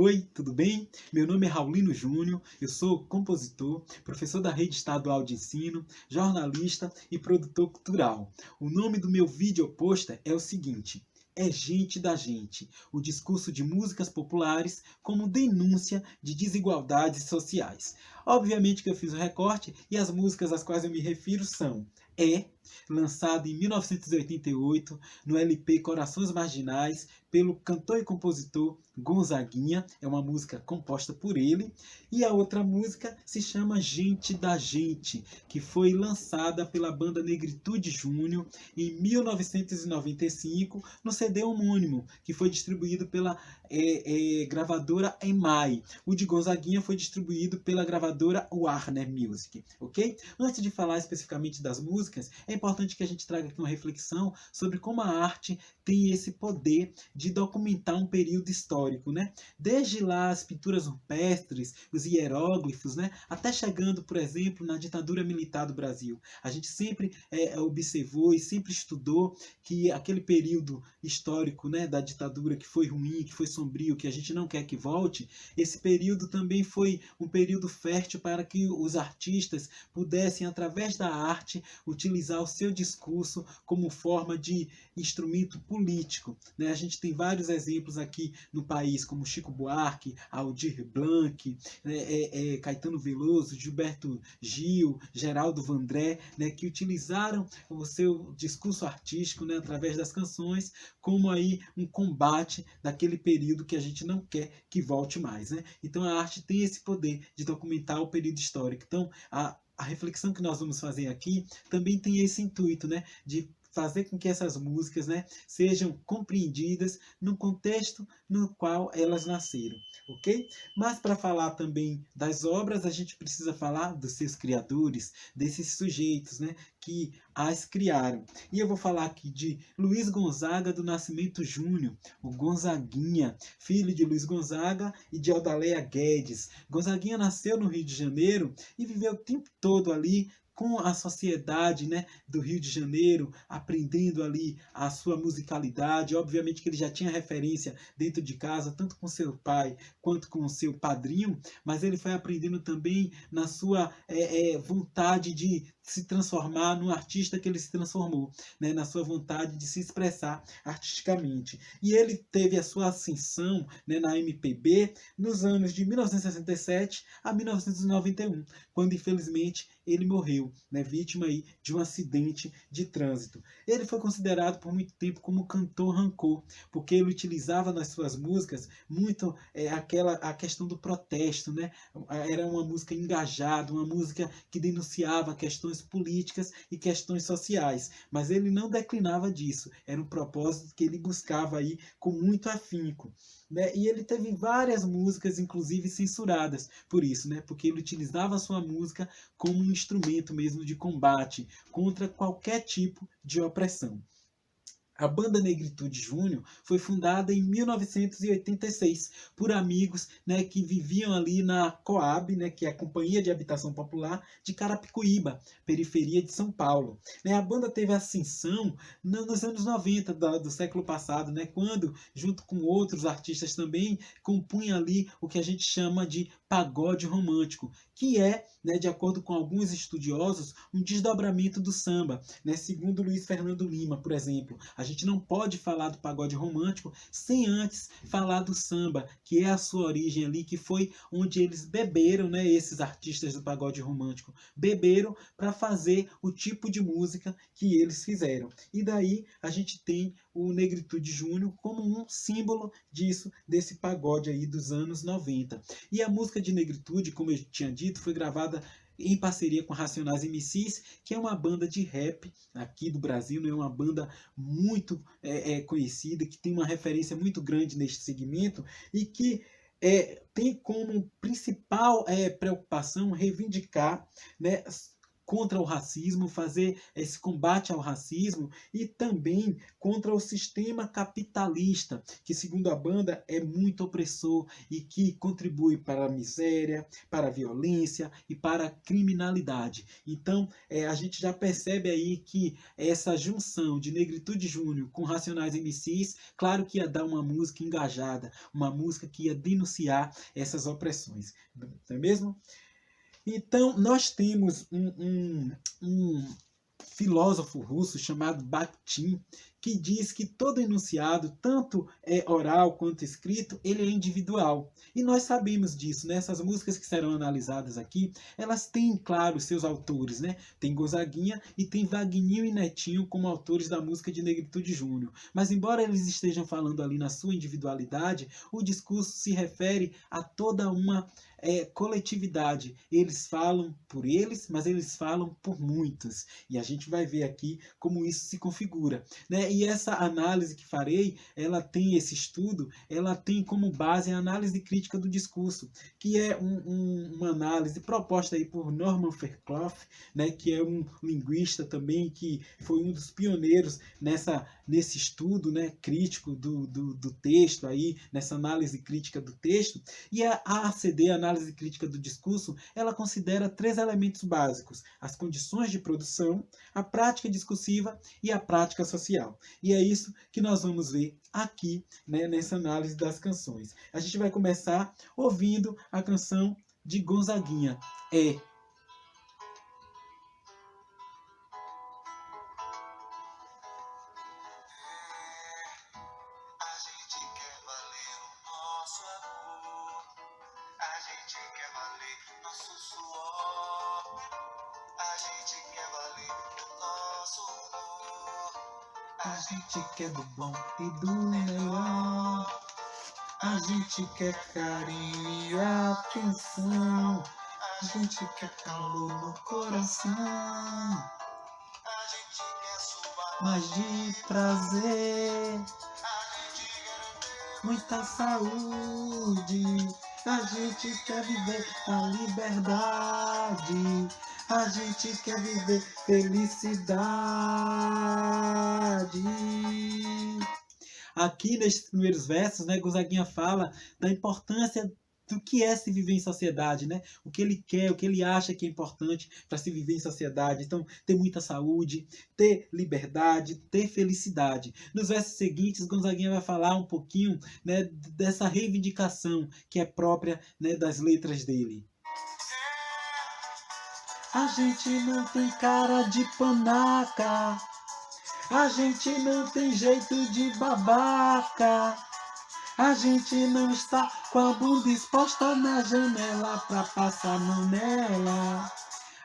Oi, tudo bem? Meu nome é Raulino Júnior, eu sou compositor, professor da Rede Estadual de Ensino, jornalista e produtor cultural. O nome do meu vídeo pôster é o seguinte: É Gente da Gente, o discurso de músicas populares como denúncia de desigualdades sociais. Obviamente que eu fiz o recorte e as músicas às quais eu me refiro são lançado em 1988 no LP Corações Marginais, pelo cantor e compositor Gonzaguinha, é uma música composta por ele, e a outra música se chama Gente da Gente, que foi lançada pela banda Negritude Júnior em 1995 no CD homônimo, que foi distribuído pela gravadora EMAI. O de Gonzaguinha foi distribuído pela gravadora Warner Music, ok? Antes de falar especificamente das músicas, é importante que a gente traga aqui uma reflexão sobre como a arte tem esse poder de documentar um período histórico, né? Desde lá as pinturas rupestres, os hieróglifos, né? Até chegando, por exemplo, na ditadura militar do Brasil. A gente sempre observou e sempre estudou que aquele período histórico, né, da ditadura que foi ruim, que foi sombrio, que a gente não quer que volte, esse período também foi um período fértil para que os artistas pudessem, através da arte, utilizar o seu discurso como forma de instrumento político, né? A gente tem vários exemplos aqui no país, como Chico Buarque, Aldir Blanc, Caetano Veloso, Gilberto Gil, Geraldo Vandré, né, que utilizaram o seu discurso artístico, né, através das canções, como aí um combate daquele período que a gente não quer que volte mais, né? Então a arte tem esse poder de documentar o período histórico. Então a reflexão que nós vamos fazer aqui também tem esse intuito, né, de fazer com que essas músicas, né, sejam compreendidas no contexto no qual elas nasceram, ok? Mas para falar também das obras, a gente precisa falar dos seus criadores, desses sujeitos, né, que as criaram. E eu vou falar aqui de Luiz Gonzaga do Nascimento Júnior, o Gonzaguinha, filho de Luiz Gonzaga e de Odaleia Guedes. Gonzaguinha nasceu no Rio de Janeiro e viveu o tempo todo ali com a sociedade, né, do Rio de Janeiro, aprendendo ali a sua musicalidade. Obviamente que ele já tinha referência dentro de casa, tanto com seu pai quanto com o seu padrinho, mas ele foi aprendendo também na sua vontade de se transformar no artista que ele se transformou, né, na sua vontade de se expressar artisticamente. E ele teve a sua ascensão, né, na MPB nos anos de 1967 a 1991, quando infelizmente ele morreu, né, vítima aí de um acidente de trânsito. Ele foi considerado por muito tempo como cantor rancor, porque ele utilizava nas suas músicas muito a questão do protesto, né? Era uma música engajada, uma música que denunciava questões políticas e questões sociais, mas ele não declinava disso. Era um propósito que ele buscava aí com muito afinco, né? E ele teve várias músicas, inclusive censuradas por isso, né? Porque ele utilizava a sua música como um instrumento mesmo de combate contra qualquer tipo de opressão. A banda Negritude Júnior foi fundada em 1986 por amigos, né, que viviam ali na Coab, né, que é a Companhia de Habitação Popular de Carapicuíba, periferia de São Paulo. Né, a banda teve ascensão nos anos 90 do século passado, né, quando, junto com outros artistas também, compunha ali o que a gente chama de pagode romântico, que é, né, de acordo com alguns estudiosos, um desdobramento do samba, né, segundo Luiz Fernando Lima, por exemplo. A gente não pode falar do pagode romântico sem antes falar do samba, que é a sua origem ali, que foi onde eles beberam, né, esses artistas do pagode romântico, beberam para fazer o tipo de música que eles fizeram. E daí a gente tem o Negritude Júnior como um símbolo disso, desse pagode aí dos anos 90. E a música de Negritude, como eu tinha dito, foi gravada em parceria com Racionais MCs, que é uma banda de rap aqui do Brasil, é uma banda muito conhecida, que tem uma referência muito grande neste segmento e que tem como principal preocupação reivindicar, né, contra o racismo, fazer esse combate ao racismo e também contra o sistema capitalista, que segundo a banda é muito opressor e que contribui para a miséria, para a violência e para a criminalidade. Então, a gente já percebe aí que essa junção de Negritude Júnior com Racionais MCs, claro que ia dar uma música engajada, uma música que ia denunciar essas opressões, não é mesmo? Então, nós temos um filósofo russo chamado Bakhtin, que diz que todo enunciado, tanto oral quanto escrito, ele é individual. E nós sabemos disso, né? Essas músicas que serão analisadas aqui, elas têm, claro, seus autores, né? Tem Gonzaguinha e tem Vagninho e Netinho como autores da música de Negritude Júnior. Mas embora eles estejam falando ali na sua individualidade, o discurso se refere a toda uma coletividade. Eles falam por eles, mas eles falam por muitos. E a gente vai ver aqui como isso se configura, né? E essa análise que farei, ela tem esse estudo, ela tem como base a análise crítica do discurso, que é uma análise proposta aí por Norman Fairclough, né? Que é um linguista também, que foi um dos pioneiros nesse estudo, né? Crítico do texto, aí, nessa análise crítica do texto. E a ACD, a análise crítica do discurso, ela considera 3 elementos básicos: as condições de produção, a prática discursiva e a prática social. E é isso que nós vamos ver aqui, né, nessa análise das canções. A gente vai começar ouvindo a canção de Gonzaguinha, A gente quer do bom e do melhor. A gente quer carinho e atenção. A gente quer calor no coração. Mas de prazer, muita saúde. A gente quer viver a liberdade. A gente quer viver felicidade. Aqui nesses primeiros versos, né, Gonzaguinha fala da importância do que é se viver em sociedade, né? O que ele quer, o que ele acha que é importante para se viver em sociedade. Então, ter muita saúde, ter liberdade, ter felicidade. Nos versos seguintes, Gonzaguinha vai falar um pouquinho, né, dessa reivindicação que é própria, né, das letras dele. A gente não tem cara de panaca, a gente não tem jeito de babaca, a gente não está com a bunda exposta na janela pra passar a mão nela.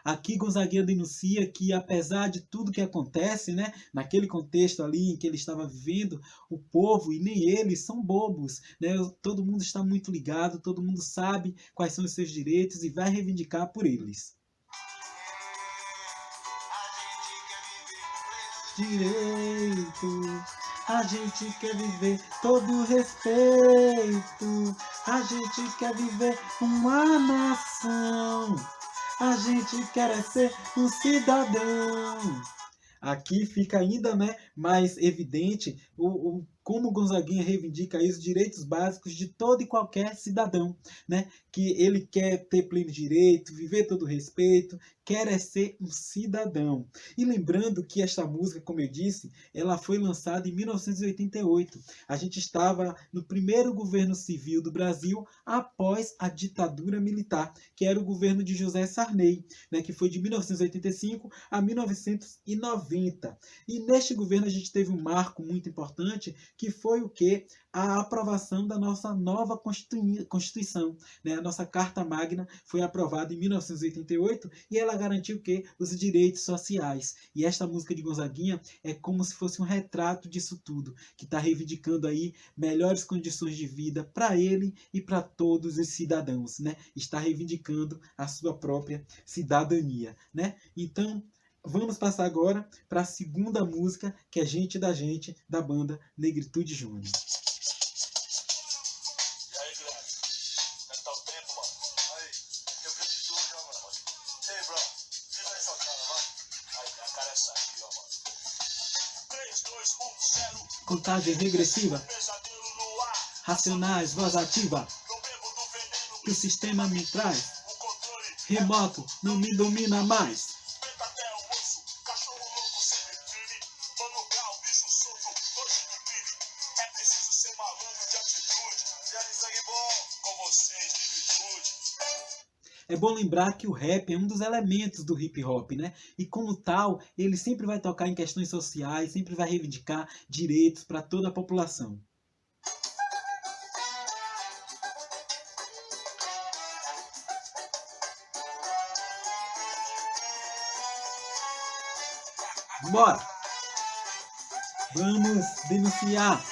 Aqui Gonzaguinha denuncia que, apesar de tudo que acontece, né, naquele contexto ali em que ele estava vivendo, o povo e nem eles são bobos, né? Todo mundo está muito ligado, todo mundo sabe quais são os seus direitos e vai reivindicar por eles. Direito, a gente quer viver todo respeito, a gente quer viver uma nação, a gente quer ser um cidadão. Aqui fica ainda, né, mais evidente como Gonzaguinha reivindica aí os direitos básicos de todo e qualquer cidadão, né? Que ele quer ter pleno direito, viver todo respeito, quer ser um cidadão. E lembrando que esta música, como eu disse, ela foi lançada em 1988. A gente estava no primeiro governo civil do Brasil após a ditadura militar, que era o governo de José Sarney, né? Que foi de 1985 a 1990. E neste governo a gente teve um marco muito importante, que foi o quê? A aprovação da nossa nova Constituição, né? A nossa Carta Magna foi aprovada em 1988 e ela garantiu o quê? Os direitos sociais. E esta música de Gonzaguinha é como se fosse um retrato disso tudo, que está reivindicando aí melhores condições de vida para ele e para todos os cidadãos, né? Está reivindicando a sua própria cidadania, né? Então, vamos passar agora para a segunda música, que é Gente da Gente, da banda Negritude Júnior. E aí, Guilherme? Como é que tá o tempo, mano? Aí, eu preciso de hoje, ó, mano. Ei, bro, fica aí sua cara. contagem regressiva. Racionais, voz ativa, que o sistema me traz. Remoto, não me domina mais. É bom lembrar que o rap é um dos elementos do hip hop, né? E como tal, ele sempre vai tocar em questões sociais, sempre vai reivindicar direitos para toda a população. Bora! Vamos denunciar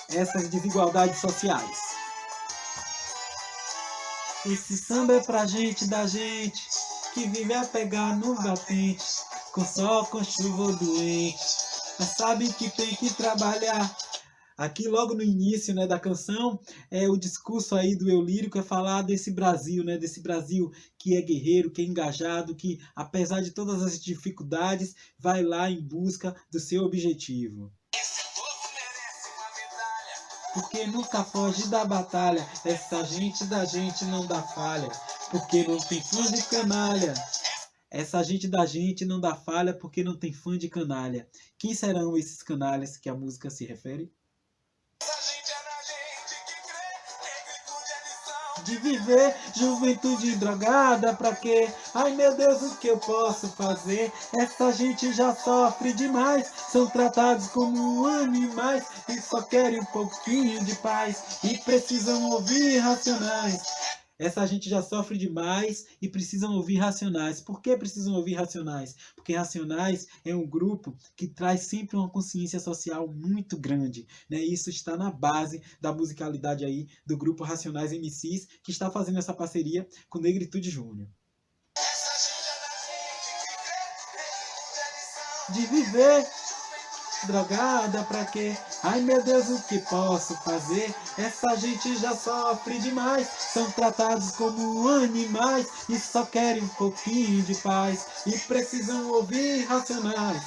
essas desigualdades sociais. Esse samba é pra gente da gente, que vive a pegar no batente, com sol, com chuva ou doente, mas sabe que tem que trabalhar. Aqui logo no início, né, da canção, o discurso aí do eu lírico é falar desse Brasil, né, desse Brasil que é guerreiro, que é engajado, que apesar de todas as dificuldades, vai lá em busca do seu objetivo. Porque nunca foge da batalha, essa gente da gente não dá falha, porque não tem fã de canalha. Essa gente da gente não dá falha porque não tem fã de canalha. Quem serão esses canalhas que a música se refere? De viver, juventude drogada, pra quê? Ai meu Deus, o que eu posso fazer? Essa gente já sofre demais, são tratados como animais e só querem um pouquinho de paz e precisam ouvir Racionais. Essa gente já sofre demais e precisam ouvir Racionais. Por que precisam ouvir Racionais? Porque Racionais é um grupo que traz sempre uma consciência social muito grande, né? Isso está na base da musicalidade aí do grupo Racionais MCs, que está fazendo essa parceria com Negritude Júnior. De viver drogada pra quê? Ai meu Deus, o que posso fazer? Essa gente já sofre demais, são tratados como animais e só querem um pouquinho de paz e precisam ouvir Racionais.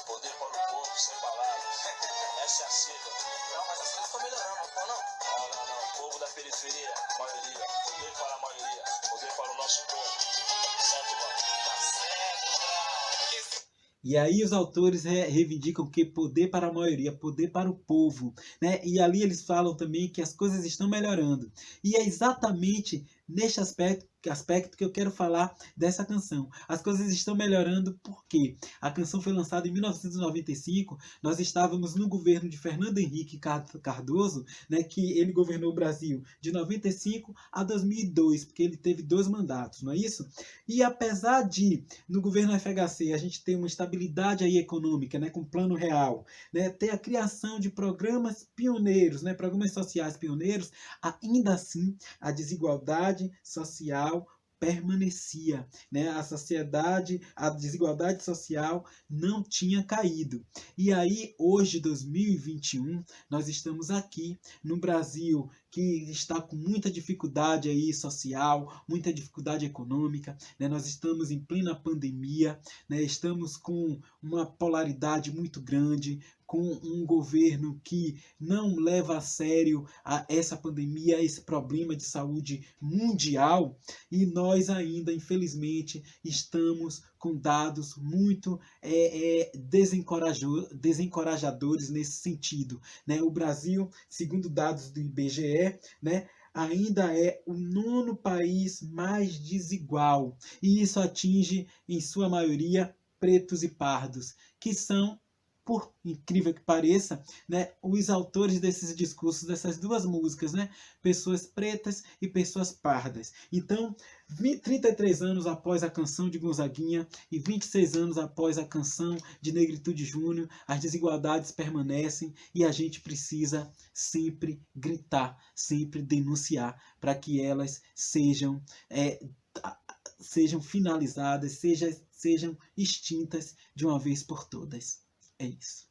Poder para o povo sem palavras. Essa é a sigla. Não, mas as coisas estão melhorando, não? Não. Povo da periferia, maioria. Poder para a maioria. Poder para o nosso povo. Certo, mano? Tá certo, Brau. E aí os autores reivindicam que poder para a maioria, poder para o povo, né? E ali eles falam também que as coisas estão melhorando. E é exatamente neste aspecto que eu quero falar dessa canção. As coisas estão melhorando porque a canção foi lançada em 1995, nós estávamos no governo de Fernando Henrique Cardoso, né, que ele governou o Brasil de 95 a 2002, porque ele teve 2 mandatos, não é isso? E apesar de, no governo FHC, a gente ter uma estabilidade aí econômica, né, com plano real, né, ter a criação de programas pioneiros, né, programas sociais pioneiros, ainda assim a desigualdade social permanecia, né? A desigualdade social não tinha caído. E aí, hoje, 2021, nós estamos aqui no Brasil, que está com muita dificuldade aí social, muita dificuldade econômica, né? Nós estamos em plena pandemia, né? Estamos com uma polaridade muito grande, com um governo que não leva a sério essa pandemia, esse problema de saúde mundial, e nós ainda, infelizmente, estamos com dados muito desencorajadores nesse sentido, né? O Brasil, segundo dados do IBGE, né, ainda é o 9º país mais desigual, e isso atinge, em sua maioria, pretos e pardos, que são, por incrível que pareça, né, os autores desses discursos, dessas 2 músicas, né, pessoas pretas e pessoas pardas. Então, 33 anos após a canção de Gonzaguinha e 26 anos após a canção de Negritude Júnior, as desigualdades permanecem e a gente precisa sempre gritar, sempre denunciar para que elas sejam finalizadas, sejam extintas de uma vez por todas. É isso.